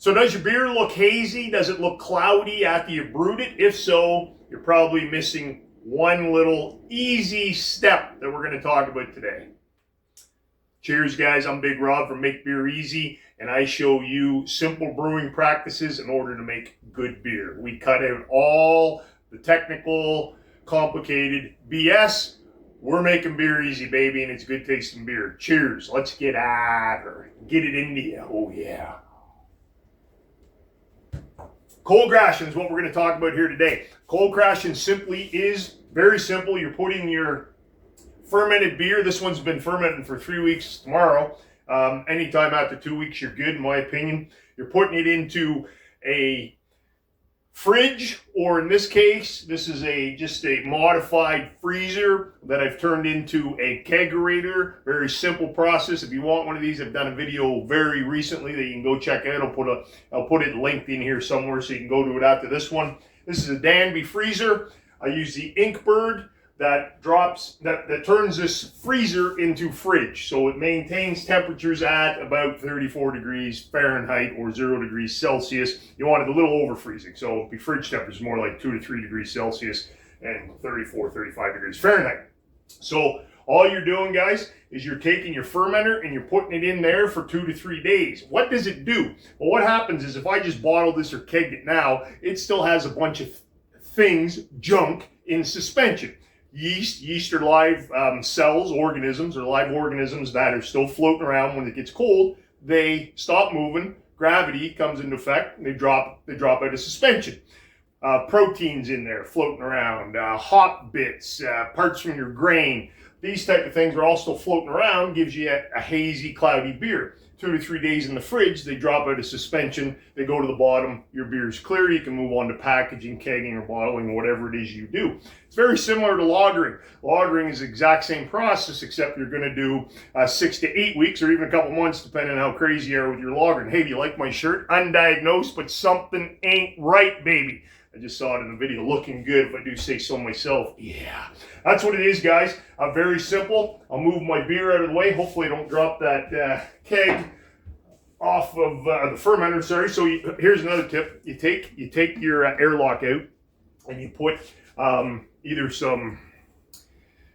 So does your beer look hazy? Does it look cloudy after you've brewed it? If so, you're probably missing one little easy step that we're going to talk about today. Cheers, guys. I'm Big Rob from Make Beer Easy, and I show you simple brewing practices in order to make good beer. We cut out all the technical, complicated BS. We're making beer easy, baby, and it's good tasting beer. Cheers. Let's get at her. Get it into you. Oh, yeah. Cold crashing is what we're going to talk about here today. Cold crashing simply is very simple. You're putting your fermented beer. This one's been fermenting for 3 weeks tomorrow. Anytime after 2 weeks, you're good, in my opinion. You're putting it into a fridge, or in this case, this is just a modified freezer that I've turned into a kegerator. Very simple process. If you want one of these, I've done a video very recently that you can go check out. I'll put it linked in here somewhere so you can go to it after this one. This is a Danby freezer. I use the Inkbird that turns this freezer into fridge. So it maintains temperatures at about 34 degrees Fahrenheit or 0 degrees Celsius. You want it a little over freezing. So it'll be fridge temperature more like 2 to 3 degrees Celsius and 34, 35 degrees Fahrenheit. So all you're doing, guys, is you're taking your fermenter and you're putting it in there for 2 to 3 days. What does it do? Well, what happens is if I just bottle this or keg it now, it still has a bunch of things, junk, in suspension. Yeast are live cells, organisms, or live organisms that are still floating around. When it gets cold, they stop moving. Gravity comes into effect, and they drop out of suspension. Proteins in there floating around, hop bits, parts from your grain. These type of things are all still floating around. Gives you a hazy, cloudy beer. 2 to 3 days in the fridge, they drop out of suspension, they go to the bottom, your beer's clear, you can move on to packaging, kegging, or bottling, or whatever it is you do. It's very similar to lagering. Lagering is the exact same process, except you're going to do 6 to 8 weeks, or even a couple months, depending on how crazy you are with your lagering. Hey, do you like my shirt? Undiagnosed, but something ain't right, baby. I just saw it in the video, looking good, if I do say so myself. Yeah, that's what it is, guys. Very simple. I'll move my beer out of the way. Hopefully I don't drop that keg off of the fermenter, sorry. So here's another tip. You take your airlock out and you put either some,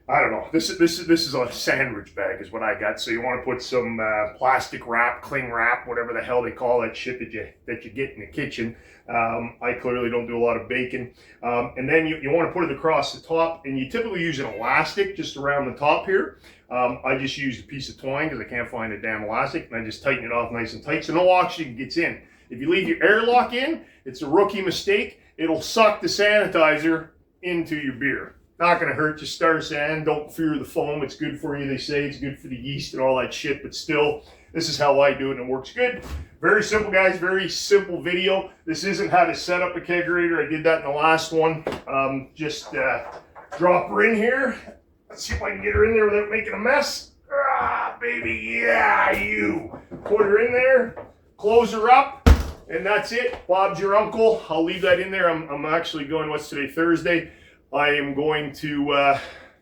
I don't know, this is a sandwich bag is what I got. So you want to put some plastic wrap, cling wrap, whatever the hell they call that shit that you get in the kitchen. I clearly don't do a lot of baking. And then you want to put it across the top, and you typically use an elastic just around the top here. I just use a piece of twine because I can't find a damn elastic, and I just tighten it off nice and tight so no oxygen gets in. If you leave your airlock in, it's a rookie mistake. It'll suck the sanitizer into your beer. Not going to hurt you. Star sand. Don't fear the foam. It's good for you, they say. It's good for the yeast and all that shit. But still, this is how I do it, and it works good. Very simple, guys. Very simple video. This isn't how to set up a kegerator. I did that in the last one. Just drop her in here. Let's see if I can get her in there without making a mess. Ah, baby. Yeah, you. Put her in there. Close her up. And that's it. Bob's your uncle. I'll leave that in there. I'm actually going, what's today? Thursday. I am going to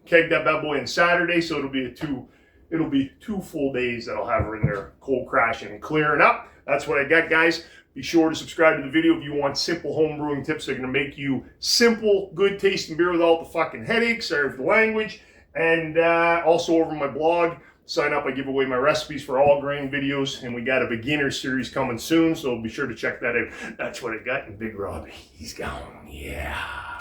keg that bad boy on Saturday, so it'll be two full days that I'll have her in there cold crashing and clearing up. That's what I got, guys. Be sure to subscribe to the video if you want simple home brewing tips that are going to make you simple, good tasting beer without the fucking headaches, sorry for the language. And also over my blog, sign up. I give away my recipes for all grain videos, and we got a beginner series coming soon, so be sure to check that out. That's what I got in Big Rob. He's gone. Yeah.